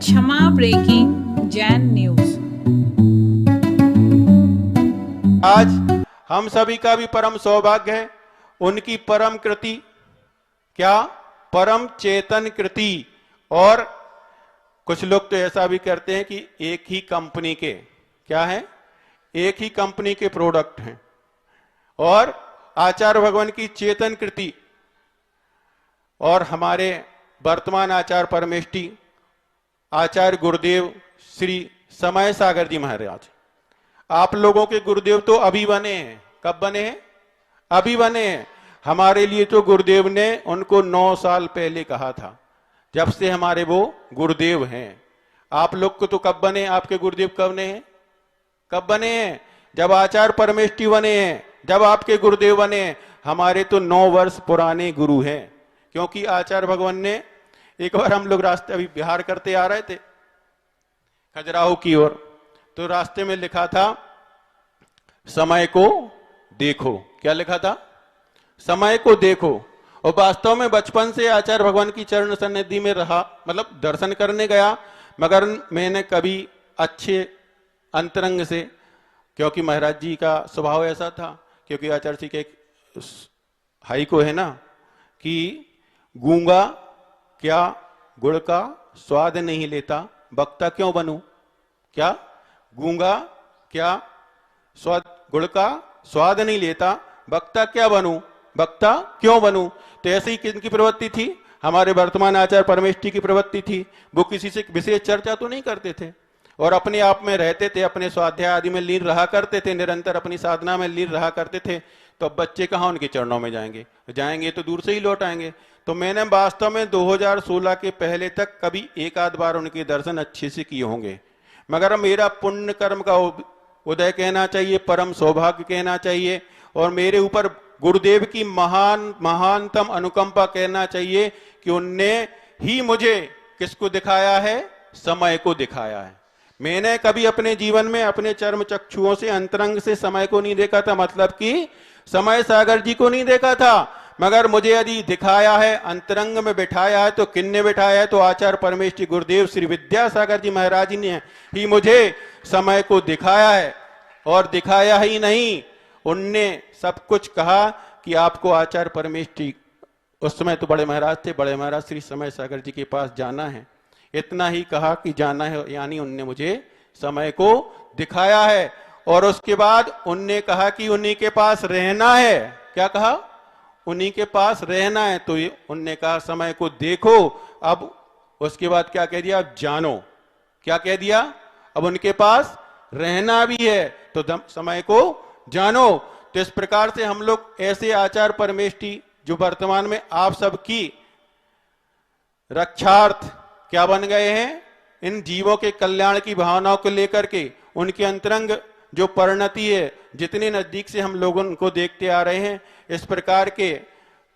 क्षमा breaking Jain news. आज हम सभी का भी परम सौभाग्य है, उनकी परम कृति क्या, परम चेतन कृति। और कुछ लोग तो ऐसा भी करते हैं कि एक ही कंपनी के क्या है, एक ही कंपनी के प्रोडक्ट हैं। और आचार्य भगवान की चेतन कृति और हमारे वर्तमान आचार्य परमेष्ठी आचार्य गुरुदेव श्री समय सागर जी महाराज, आप लोगों के गुरुदेव तो अभी बने हैं। कब बने हैं? अभी बने हैं। हमारे लिए तो गुरुदेव ने उनको 9 साल पहले कहा था, जब से हमारे वो गुरुदेव हैं। आप लोग को तो कब बने? आपके गुरुदेव कब बने हैं? कब बने हैं? जब आचार्य परमेष्ठी बने हैं, जब आपके गुरुदेव बने हैं। हमारे तो 9 वर्ष पुराने गुरु हैं, क्योंकि आचार्य भगवान ने, एक बार हम लोग रास्ते अभी बिहार करते आ रहे थे खजुराहो की ओर, तो रास्ते में लिखा था समय को देखो। क्या लिखा था? समय को देखो। और वास्तव में बचपन से आचार्य भगवान की चरण सन्निधि में रहा, मतलब दर्शन करने गया, मगर मैंने कभी अच्छे अंतरंग से, क्योंकि महाराज जी का स्वभाव ऐसा था, क्योंकि आचार्य जी के एक हाई को है ना कि गूंगा क्या गुड़ का स्वाद नहीं लेता, वक्ता क्यों बनूं? क्या? गूंगा क्या स्वाद गुड़ का स्वाद नहीं लेता, वक्ता क्या बनूं, वक्ता क्यों बनूं? तो ऐसे ही किनकी प्रवृत्ति थी? हमारे वर्तमान आचार्य परमेष्ठी की प्रवृत्ति थी। वो किसी से विशेष चर्चा तो नहीं करते थे और अपने आप में रहते थे, अपने स्वाध्याय आदि में लीन रहा करते थे, निरंतर अपनी साधना में लीन रहा करते थे। तो अब बच्चे कहाँ उनके चरणों में जाएंगे? जाएंगे तो दूर से ही लौट आएंगे। तो मैंने वास्तव में 2016 के पहले तक कभी एक आध बार उनके दर्शन अच्छे से किए होंगे, मगर मेरा पुण्य कर्म का उदय कहना चाहिए, परम सौभाग्य कहना चाहिए, और मेरे ऊपर गुरुदेव की महानतम अनुकंपा कहना चाहिए कि उनने ही मुझे किसको दिखाया है? समय को दिखाया है। मैंने कभी अपने जीवन में अपने चर्म चक्षुओं से अंतरंग से समय को नहीं देखा था, मतलब कि समय सागर जी को नहीं देखा था, मगर मुझे यदि दिखाया है, अंतरंग में बिठाया है, तो किन्ने बिठाया है? तो आचार्य परमेष्ठी गुरुदेव श्री विद्यासागर जी महाराज जी ने ही मुझे समय को दिखाया है। और दिखाया ही नहीं, उनने सब कुछ कहा कि आपको आचार्य परमेष्ठी, उस समय तो बड़े महाराज थे, बड़े महाराज श्री समय सागर जी के पास जाना है, इतना ही कहा कि जाना है, यानी उनने मुझे समय को दिखाया है। और उसके बाद उनने कहा कि उन्हीं के पास रहना है। क्या कहा? उन्हीं के पास रहना है। तो उनने कहा समय को देखो। अब उसके बाद क्या कह दिया? अब जानो। क्या कह दिया? अब उनके पास रहना भी है, तो समय को जानो। तो इस प्रकार से हम लोग ऐसे आचार्य परमेष्ठी जो वर्तमान में आप सबकी रक्षार्थ क्या बन गए हैं? इन जीवों के कल्याण की भावनाओं को लेकर के उनके अंतरंग जो परिणति है, जितने नजदीक से हम लोगों को देखते आ रहे हैं, इस प्रकार के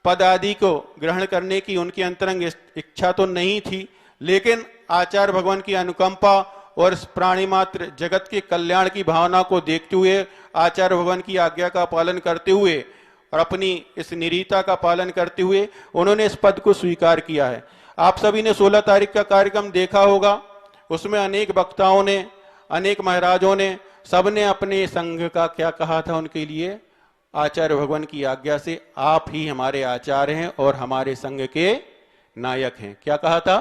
पद आदि को ग्रहण करने की उनकी अंतरंग इच्छा तो नहीं थी, लेकिन आचार्य भगवान की अनुकंपा और इस प्राणी मात्र जगत के कल्याण की भावना को देखते हुए, आचार्य भगवान की आज्ञा का पालन करते हुए और अपनी इस निरीता का पालन करते हुए उन्होंने इस पद को स्वीकार किया है। आप सभी ने 16 तारीख का कार्यक्रम देखा होगा, उसमें अनेक वक्ताओं ने, अनेक महाराजों ने, सबने अपने संघ का क्या कहा था उनके लिए? आचार्य भगवान की आज्ञा से आप ही हमारे आचार्य हैं और हमारे संघ के नायक हैं। क्या कहा था?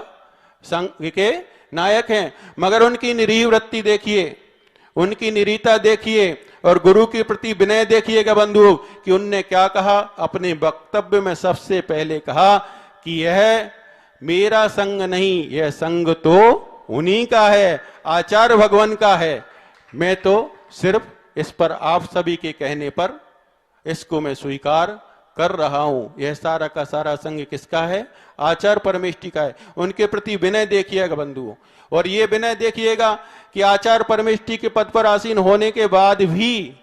संघ के नायक हैं। मगर उनकी निरीह वृत्ति देखिए, उनकी निरीता देखिए और गुरु के प्रति विनय देखिएगा बंधु, कि उनने क्या कहा अपने वक्तव्य में? सबसे पहले कहा कि यह मेरा संघ नहीं, यह संघ तो उन्हीं का है, आचार्य भगवान का है। मैं तो सिर्फ इस पर आप सभी के कहने पर इसको मैं स्वीकार कर रहा हूं। यह सारा का सारा संघ किसका है? आचार्य परमेष्ठी का है। उनके प्रति विनय देखिएगा बंधुओं, और ये विनय देखिएगा कि आचार्य परमेष्ठी के पद पर आसीन होने के बाद भी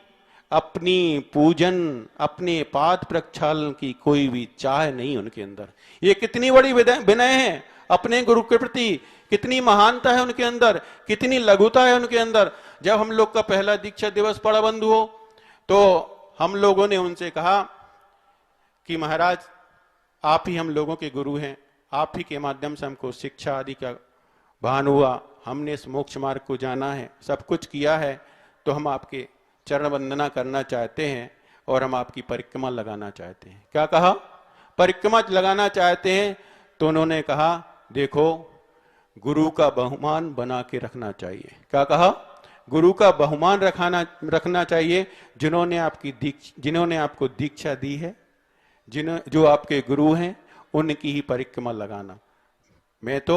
अपनी पूजन, अपने पाद प्रक्षालन की कोई भी चाह नहीं उनके अंदर। ये कितनी बड़ी विनय है अपने गुरु के प्रति, कितनी महानता है उनके अंदर, कितनी लघुता है उनके अंदर। जब हम लोग का पहला दीक्षा दिवस पड़ा बंधुओं, तो हम लोगों ने उनसे कहा कि महाराज आप ही हम लोगों के गुरु हैं, आप ही के माध्यम से हमको शिक्षा आदि का भान हुआ, हमने इस मोक्ष मार्ग को जाना है, सब कुछ किया है, तो हम आपके चरण वंदना करना चाहते हैं और हम आपकी परिक्रमा लगाना चाहते हैं। क्या कहा? परिक्रमा लगाना चाहते हैं। तो उन्होंने कहा देखो, गुरु का बहुमान बना के रखना चाहिए। क्या कहा? गुरु का बहुमान रखना चाहिए। जिन्होंने आपको दीक्षा दी है, जो आपके गुरु हैं, उनकी ही परिक्रमा लगाना। मैं तो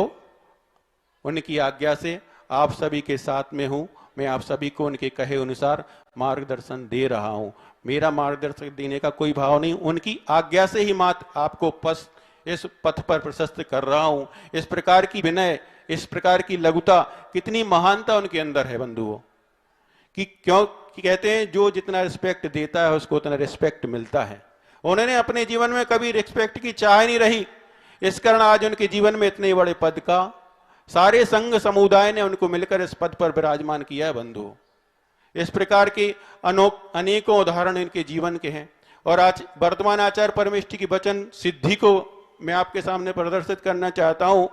उनकी आज्ञा से आप सभी के साथ में हूं। मैं आप सभी को उनके कहे अनुसार मार्गदर्शन दे रहा हूं। मेरा मार्गदर्शन देने का कोई भाव नहीं, उनकी आज्ञा से ही मात्र आपको इस पथ पर प्रशस्त कर रहा हूं। इस प्रकार की विनय, इस प्रकार की लघुता, कितनी महानता उनके अंदर है बंधुओं, कि क्यों कि कहते हैं जो जितना रिस्पेक्ट देता है उसको उतना रिस्पेक्ट मिलता है। उन्होंने अपने जीवन में कभी रिस्पेक्ट की चाह नहीं रही, इस कारण आज उनके जीवन में इतने बड़े पद का सारे संघ समुदाय ने उनको मिलकर इस पद पर विराजमान किया है बंधु। इस प्रकार के अनेकों उदाहरण इनके जीवन के हैं। और आज वर्तमान आचार्य परमेष्ठी की वचन सिद्धि को मैं आपके सामने प्रदर्शित करना चाहता हूं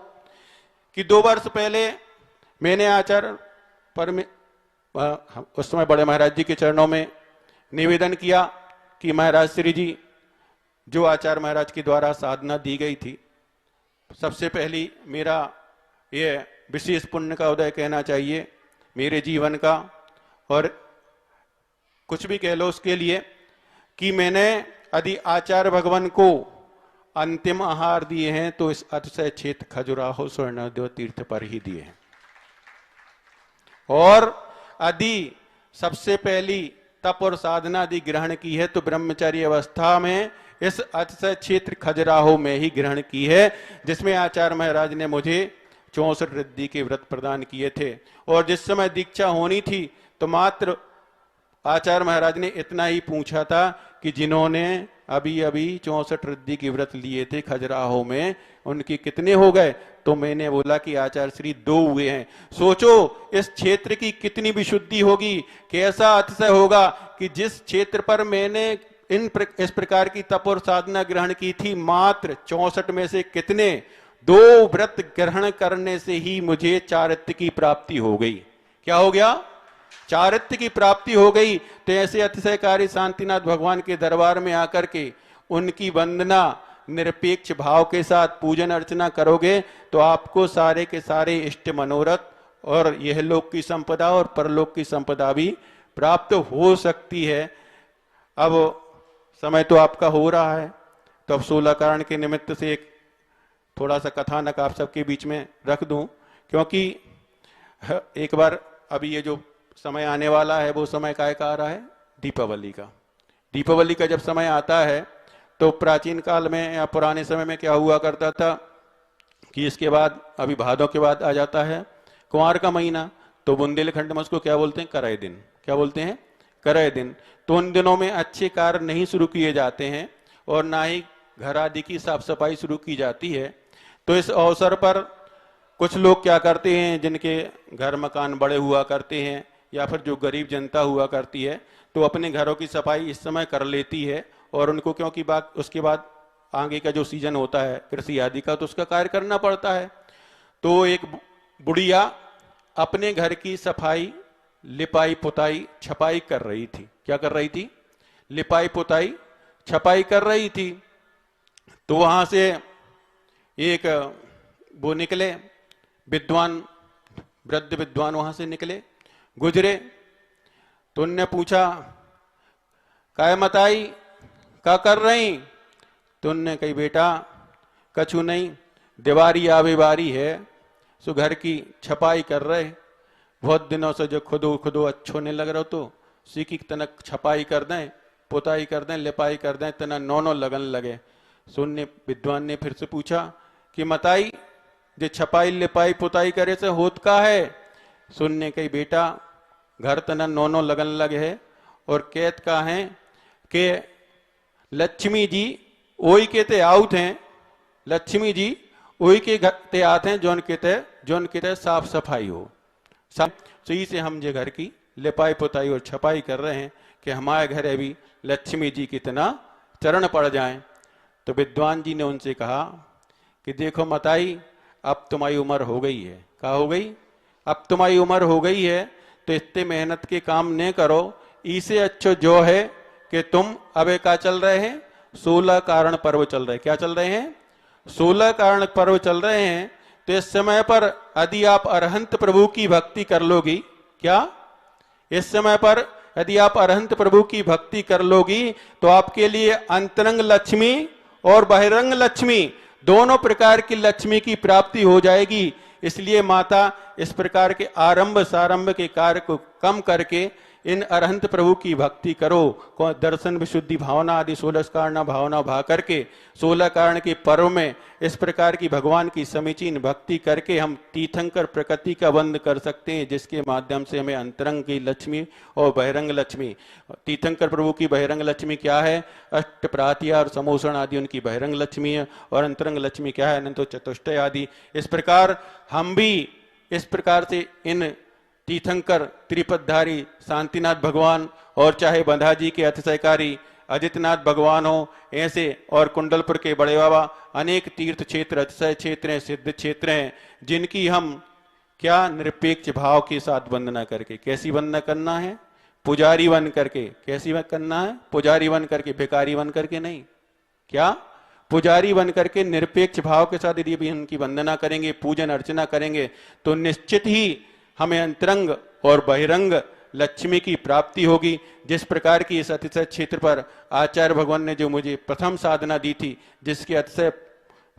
कि 2 वर्ष पहले मैंने आचार्य उस समय बड़े महाराज जी के चरणों में निवेदन किया कि महाराज श्री जी, जो आचार्य महाराज के द्वारा साधना दी गई थी, सबसे पहली मेरा ये विशेष पुण्य का उदय कहना चाहिए मेरे जीवन का, और कुछ भी कह लो उसके लिए, कि मैंने यदि आचार्य भगवान को अंतिम आहार दिए हैं तो इस अतिशय क्षेत्र खजुराहो स्वर्णदेव तीर्थ पर ही दिए हैं। और यदि सबसे पहली तप और साधना आदि ग्रहण की है तो ब्रह्मचारी अवस्था में इस अतिशय क्षेत्र खजुराहो में ही ग्रहण की है, जिसमें आचार्य महाराज ने मुझे 64 रिद्धि के व्रत प्रदान किए थे। और जिस समय दीक्षा होनी थी तो मात्र आचार्य महाराज ने इतना ही पूछा था कि जिन्होंने अभी अभी 64 रिद्धि के व्रत लिए थे खजुराहो में, उनके कितने हो गए? तो मैंने बोला कि आचार्य श्री 2 हुए हैं। सोचो इस क्षेत्र की कितनी विशुद्धि होगी, कैसा अतिशय होगा कि जिस क्षेत्र पर मैंने इस प्रकार की तप और साधना ग्रहण की थी, मात्र 64 में से कितने 2 व्रत ग्रहण करने से ही मुझे चारित्र्य की प्राप्ति हो गई। क्या हो गया? चारित्र्य की प्राप्ति हो गई। तो ऐसे अतिशयकारी शांतिनाथ भगवान के दरबार में आकर के उनकी वंदना निरपेक्ष भाव के साथ पूजन अर्चना करोगे तो आपको सारे के सारे इष्ट मनोरथ और यह लोक की संपदा और परलोक की संपदा भी प्राप्त हो सकती है। अब समय तो आपका हो रहा है, तो अब 16 कारण के निमित्त से एक थोड़ा सा कथानक आप सबके बीच में रख दूं, क्योंकि एक बार अभी ये जो समय आने वाला है वो समय काय का आ रहा है? दीपावली का। दीपावली का जब समय आता है तो प्राचीन काल में या पुराने समय में क्या हुआ करता था कि इसके बाद अभी भादों के बाद आ जाता है कुंवार का महीना, तो बुंदेलखंड में उसको क्या बोलते हैं? करय दिन। क्या बोलते हैं? करय दिन। तो उन दिनों में अच्छे कार्य नहीं शुरू किए जाते हैं और ना ही घर आदि की साफ सफाई शुरू की जाती है। तो इस अवसर पर कुछ लोग क्या करते हैं, जिनके घर मकान बड़े हुआ करते हैं या फिर जो गरीब जनता हुआ करती है, तो अपने घरों की सफाई इस समय कर लेती है। और उनको क्योंकि उसके बाद आगे का जो सीजन होता है कृषि आदि का, तो उसका कार्य करना पड़ता है। तो एक बुढ़िया अपने घर की सफाई, लिपाई पुताई, छपाई कर रही थी। क्या कर रही थी? लिपाई पुताई छपाई कर रही थी। तो वहां से एक वो निकले विद्वान, वृद्ध विद्वान वहां से निकले, गुजरे। तो उनने पूछा, काय मताई क्या कर रही? तो उनने कही, बेटा कछु नहीं, दीवारी आवे बारी है, सो घर की छपाई कर रहे, बहुत दिनों से जो खुदो अच्छो नहीं लग रहा, तो सीखी तनक छपाई कर दें, पुताई कर दें, लिपाई कर दें, तना नौनो लगन लगे। सुनने विद्वान ने फिर से पूछा कि मताई जो छपाई लिपाई पुताई करे से होत का है? सुनने कही, बेटा घर तना नौनो लगन लगे है और कहत का है कि लक्ष्मी जी ओई के ते आउत हैं, लक्ष्मी जी ओई के घर ते आते हैं जोन के ते साफ सफाई हो। तो इसे हम जे घर की लिपाई पुताई और छपाई कर रहे हैं कि हमारे घर अभी लक्ष्मी जी कितना चरण पड़ जाएं। तो विद्वान जी ने उनसे कहा कि देखो मताई, अब तुम्हारी उम्र हो गई है। कहा हो गई, अब तुम्हारी उम्र हो गई है तो इतने मेहनत के काम न करो, इससे अच्छो जो है कि तुम अब क्या चल रहे हैं, 16 कारण पर्व चल रहे हैं। क्या चल रहे हैं? 16 कारण पर्व चल रहे हैं। तो इस समय पर यदि आप अरहंत प्रभु की भक्ति कर लोगी, क्या इस समय पर यदि आप अरहंत प्रभु की भक्ति कर लोगी तो आपके लिए अंतरंग लक्ष्मी और बहिरंग लक्ष्मी दोनों प्रकार की लक्ष्मी की प्राप्ति हो जाएगी। इसलिए माता इस प्रकार के आरंभ सारंभ के कार्य को कम करके इन अरहंत प्रभु की भक्ति करो। दर्शन विशुद्धि भावना आदि 16 कारण भावना भा करके 16 कारण के पर्व में इस प्रकार की भगवान की समीचीन भक्ति करके हम तीर्थंकर प्रकृति का बंध कर सकते हैं, जिसके माध्यम से हमें अंतरंग की लक्ष्मी और बहिरंग लक्ष्मी, तीर्थंकर प्रभु की बहिरंग लक्ष्मी क्या है, अष्ट प्रातिया और समोषण आदि उनकी बहिरंग लक्ष्मी है, और अंतरंग लक्ष्मी क्या है, अनंतो चतुष्टय आदि। इस प्रकार हम भी इस प्रकार से इन तीर्थंकर त्रिपदधारी शांतिनाथ भगवान और चाहे बंधा जी के अतिशयकारी अजितनाथ भगवान हो ऐसे, और कुंडलपुर के बड़े बाबा, अनेक तीर्थ क्षेत्र अतिशय क्षेत्र हैं, सिद्ध क्षेत्र हैं, जिनकी हम क्या निरपेक्ष भाव के साथ वंदना करके, कैसी वंदना करना है, पुजारी बन करके, कैसी करना है, पुजारी बन करके, भिखारी बन करके नहीं, क्या पुजारी बन करके निरपेक्ष भाव के साथ यदि भी उनकी वंदना करेंगे, पूजन अर्चना करेंगे तो निश्चित ही हमें अंतरंग और बहिरंग लक्ष्मी की प्राप्ति होगी। जिस प्रकार की इस अतिशय क्षेत्र पर आचार्य भगवान ने जो मुझे प्रथम साधना दी थी, जिसके अतिशय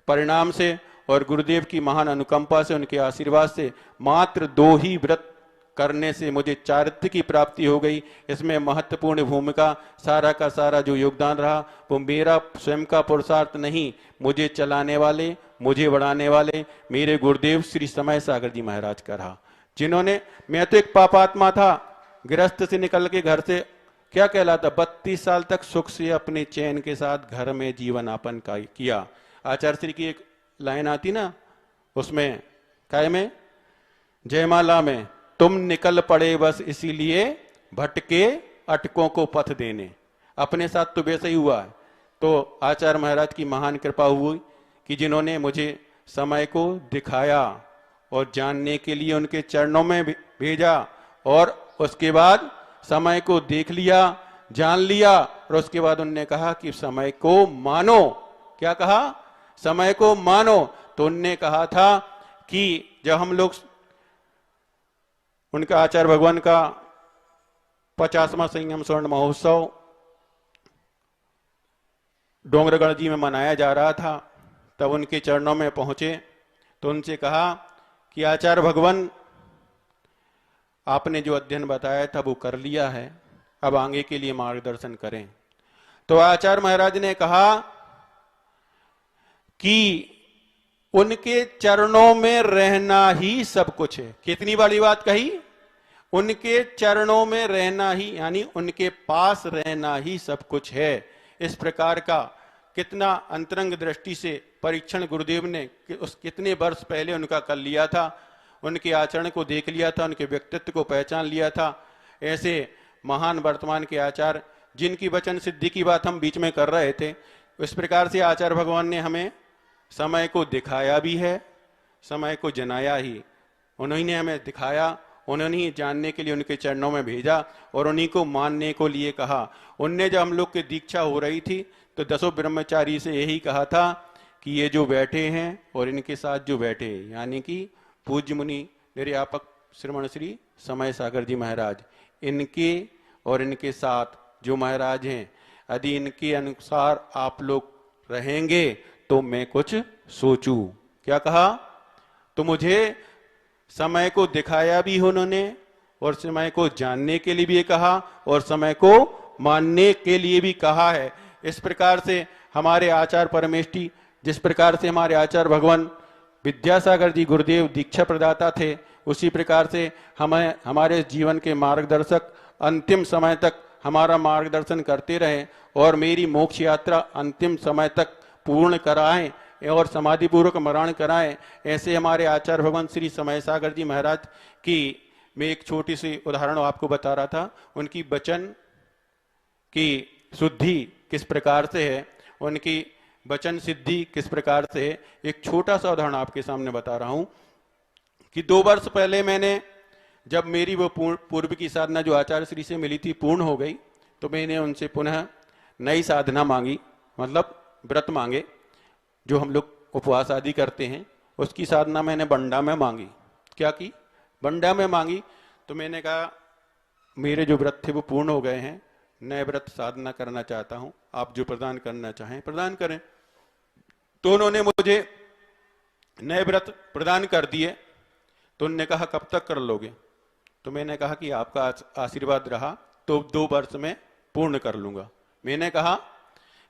परिणाम से और गुरुदेव की महान अनुकंपा से, उनके आशीर्वाद से मात्र 2 ही व्रत करने से मुझे चारित्र्य की प्राप्ति हो गई। इसमें महत्वपूर्ण भूमिका सारा का सारा जो योगदान रहा वो मेरा स्वयं का पुरुषार्थ नहीं, मुझे चलाने वाले, मुझे बढ़ाने वाले मेरे गुरुदेव श्री समय सागर जी महाराज का रहा, जिन्होंने, मैं तो एक पापात्मा था, गृहस्थ से निकल के घर से क्या कहलाता, 32 साल तक सुख से अपने चैन के साथ घर में जीवन यापन किया। आचार्य श्री की एक लाइन आती ना, उसमें काय में, जयमाला में, तुम निकल पड़े बस इसीलिए भटके अटकों को पथ देने। अपने साथ तो वैसे ही हुआ है। तो आचार्य महाराज की महान कृपा हुई कि जिन्होंने मुझे समय को दिखाया और जानने के लिए उनके चरणों में भेजा, और उसके बाद समय को देख लिया, जान लिया, और उसके बाद उनने कहा कि समय को मानो। क्या कहा? समय को मानो। तो उनने कहा था कि जब हम लोग उनका आचार्य भगवान का 50वां संयम स्वर्ण महोत्सव डोंगरगढ़ जी में मनाया जा रहा था, तब उनके चरणों में पहुंचे तो उनसे कहा कि आचार्य भगवान, आपने जो अध्ययन बताया था वो कर लिया है, अब आगे के लिए मार्गदर्शन करें। तो आचार्य महाराज ने कहा कि उनके चरणों में रहना ही सब कुछ है। कितनी बड़ी बात कही? उनके चरणों में रहना ही, यानी उनके पास रहना ही सब कुछ है। इस प्रकार का कितना अंतरंग दृष्टि से परीक्षण गुरुदेव ने उस कितने वर्ष पहले उनका कर लिया था, उनके आचरण को देख लिया था, उनके व्यक्तित्व को पहचान लिया था। ऐसे महान वर्तमान के आचार्य, जिनकी वचन सिद्धि की बात हम बीच में कर रहे थे, इस प्रकार से आचार्य भगवान ने हमें समय को दिखाया भी है, समय को जनाया ही। उन्होंने हमें दिखाया, उन्होंने ही जानने के लिए उनके चरणों में भेजा और उन्हीं को मानने को लिए कहा। उनने जब हम लोग की दीक्षा हो रही थी तो 10 ब्रह्मचारी से यही कहा था कि ये जो बैठे हैं और इनके साथ जो बैठे, यानी कि पूज्य मुनि निर्यापक श्रमण श्री समय सागर जी महाराज, इनके और इनके साथ जो महाराज हैं, यदि इनके अनुसार आप लोग रहेंगे तो मैं कुछ सोचूं। क्या कहा? तो मुझे समय को दिखाया भी उन्होंने और समय को जानने के लिए भी कहा और समय को मानने के लिए भी कहा है। इस प्रकार से हमारे आचार्य परमेष्टि, जिस प्रकार से हमारे आचार्य भगवान विद्यासागर जी गुरुदेव दीक्षा प्रदाता थे, उसी प्रकार से हमें हमारे जीवन के मार्गदर्शक अंतिम समय तक हमारा मार्गदर्शन करते रहे और मेरी मोक्ष यात्रा अंतिम समय तक पूर्ण कराएं और समाधि पूर्वक मरण कराएं। ऐसे हमारे आचार्य भगवान श्री समय सागर जी महाराज की मैं एक छोटी सी उदाहरण आपको बता रहा था। उनकी वचन की शुद्धि किस प्रकार से है, उनकी वचन सिद्धि किस प्रकार से है, एक छोटा सा उदाहरण आपके सामने बता रहा हूं कि 2 वर्ष पहले मैंने, जब मेरी वो पूर्व की साधना जो आचार्य श्री से मिली थी पूर्ण हो गई, तो मैंने उनसे पुनः नई साधना मांगी, मतलब व्रत मांगे, जो हम लोग उपवास आदि करते हैं, उसकी साधना मैंने बंडा में मांगी। क्या की? बंडा में मांगी। तो मैंने कहा मेरे जो व्रत थे वो पूर्ण हो गए हैं, नए व्रत साधना करना चाहता हूं, आप जो प्रदान करना चाहें प्रदान करें। तो उन्होंने मुझे नए व्रत प्रदान कर दिए। तो उन्होंने कहा कब तक कर लोगे? तो मैंने कहा कि आपका आशीर्वाद रहा तो 2 वर्ष में पूर्ण कर लूंगा। मैंने कहा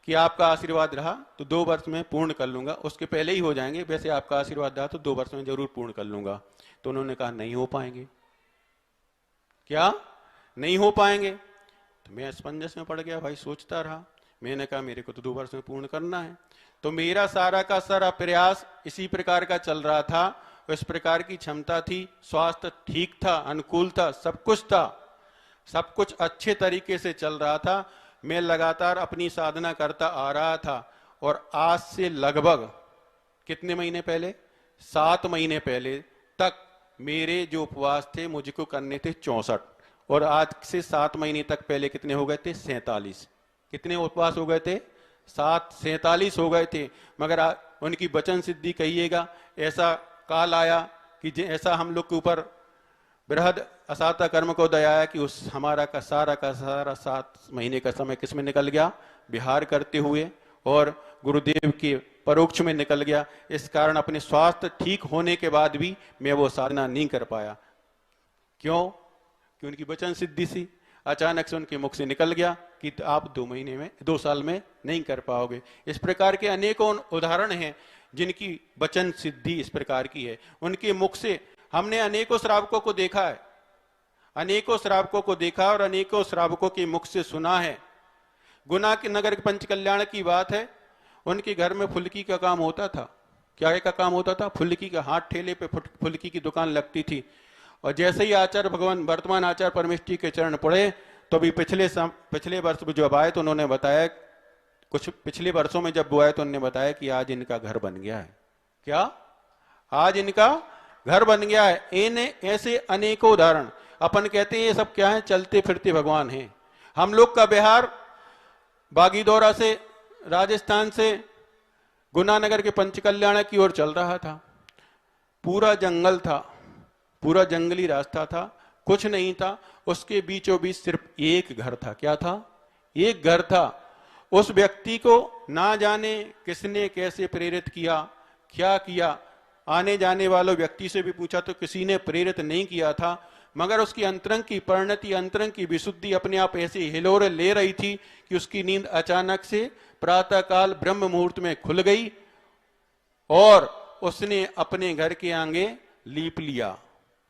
कि आपका आशीर्वाद रहा तो 2 वर्ष में पूर्ण कर लूंगा, उसके पहले ही हो जाएंगे, वैसे आपका आशीर्वाद रहा तो 2 वर्ष में जरूर पूर्ण कर लूंगा। तो उन्होंने कहा नहीं हो पाएंगे। क्या नहीं हो पाएंगे? तो मैं असमंजस में पड़ गया भाई, सोचता रहा। मैंने कहा मेरे को तो 2 वर्ष में पूर्ण करना है। तो मेरा सारा का सारा प्रयास इसी प्रकार का चल रहा था, इस प्रकार की क्षमता थी, स्वास्थ्य ठीक था, अनुकूल था, सब कुछ था, सब कुछ अच्छे तरीके से चल रहा था। मैं लगातार अपनी साधना करता आ रहा था। और आज से लगभग कितने महीने पहले? 7 महीने पहले तक मेरे जो उपवास थे मुझको करने थे 64, और आज से 7 महीने तक पहले कितने हो गए थे? 47। कितने उपवास हो गए थे? 47 हो गए थे। मगर उनकी वचन सिद्धि कहिएगा, ऐसा काल आया कि ऐसा हम लोग के ऊपर बृहद असाता कर्म को दया है कि उस हमारा का सारा 7 महीने का समय किस में निकल गया? विहार करते हुए, और गुरुदेव के परोक्ष में निकल गया। इस कारण अपने स्वास्थ्य ठीक होने के बाद भी मैं वो साधना नहीं कर पाया। क्यों? कि उनकी वचन सिद्धि सी अचानक से उनके मुख से निकल गया कि आप 2 महीने में, 2 साल में नहीं कर पाओगे। इस प्रकार के अनेकों उदाहरण हैं जिनकी वचन सिद्धि इस प्रकार की है। उनके मुख से हमने अनेकों श्रावकों को देखा है, अनेकों श्रावकों को देखा और अनेकों श्रावकों के मुख से सुना है। गुना के नगर पंच कल्याण की बात है, उनके घर में फुल्की का काम होता था। क्या का काम होता था? फुल्की का, हाथ ठेले पे फुल्की की दुकान लगती थी। और जैसे ही आचार्य भगवान वर्तमान आचार्य परमेष्ठी के चरण पड़े, तो अभी पिछले वर्ष जब आए तो उन्होंने बताया, कुछ पिछले वर्षों में जब वो आए तो उन्होंने बताया कि आज इनका घर बन गया है। क्या? आज इनका घर बन गया है। इन्हें ऐसे अनेकों उदाहरण, अपन कहते हैं ये सब क्या है? चलते फिरते भगवान हैं। हम लोग का बिहार बागीदौरा से, राजस्थान से गुनानगर के पंचकल्याण की ओर चल रहा था। पूरा जंगल था, पूरा जंगली रास्ता था, कुछ नहीं था। उसके बीचों बीच सिर्फ एक घर था। क्या था? एक घर था। उस व्यक्ति को ना जाने किसने कैसे प्रेरित किया, क्या किया। आने जाने वालों व्यक्ति से भी पूछा तो किसी ने प्रेरित नहीं किया था, मगर उसकी अंतरंग की परिणति, अंतरंग की विशुद्धि अपने आप ऐसे हिलोरे ले रही थी कि उसकी नींद अचानक से प्रातःकाल ब्रह्म मुहूर्त में खुल गई और उसने अपने घर के आगे लीप लिया।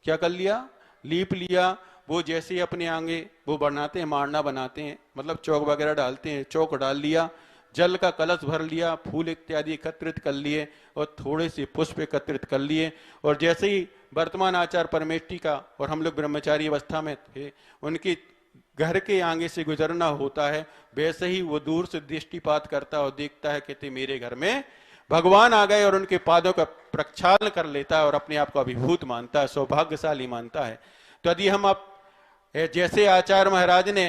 क्या कर लिया? लीप लिया। वो जैसे अपने आगे वो बनाते हैं, मारना बनाते हैं, मतलब चौक वगैरह डालते हैं, चौक डाल लिया, जल का कलश भर लिया, फूल इत्यादि एकत्रित कर लिए और थोड़े से पुष्प एकत्रित कर लिए। और जैसे ही वर्तमान आचार्य परमेष्ठी का, और हम लोग ब्रह्मचारी अवस्था में थे, उनके घर के आगे से गुजरना होता है, वैसे ही वो दूर से दृष्टिपात करता और देखता है, कहते मेरे घर में भगवान आ गए, और उनके पादों का प्रक्षालन कर लेता है और अपने आप को अभिभूत मानता है, सौभाग्यशाली मानता है। तो यदि हम आप जैसे आचार्य महाराज ने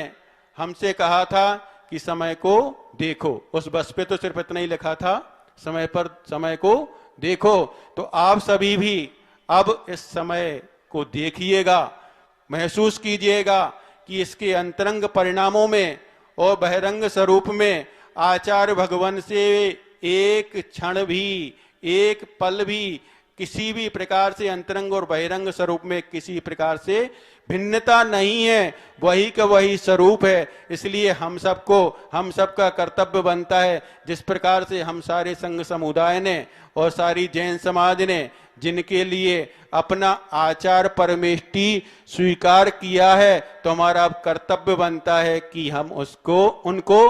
हमसे कहा था कि समय को देखो, उस बस पे तो सिर्फ इतना ही लिखा था, समय पर समय को देखो। तो आप सभी भी अब इस समय को देखिएगा, महसूस कीजिएगा कि इसके अंतरंग परिणामों में और बहिरंग स्वरूप में आचार्य भगवान से एक क्षण भी, एक पल भी, किसी भी प्रकार से अंतरंग और बहिरंग स्वरूप में किसी प्रकार से भिन्नता नहीं है, वही का वही स्वरूप है। इसलिए हम सबका कर्तव्य बनता है, जिस प्रकार से हम सारे संघ समुदाय ने और सारी जैन समाज ने जिनके लिए अपना आचार परमेष्ठी स्वीकार किया है, तो हमारा अब कर्तव्य बनता है कि हम उनको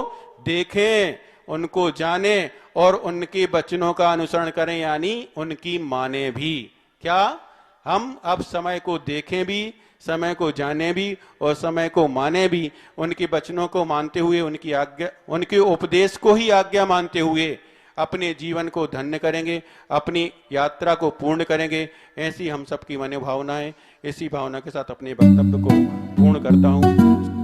देखें, उनको जाने और उनके वचनों का अनुसरण करें, यानी उनकी माने भी। क्या? हम अब समय को देखें भी, समय को जाने भी और समय को माने भी, उनके वचनों को मानते हुए, उनकी आज्ञा, उनके उपदेश को ही आज्ञा मानते हुए अपने जीवन को धन्य करेंगे, अपनी यात्रा को पूर्ण करेंगे। ऐसी हम सबकी मनोभावना है। इसी भावना के साथ अपने वक्तव्य को पूर्ण करता हूं।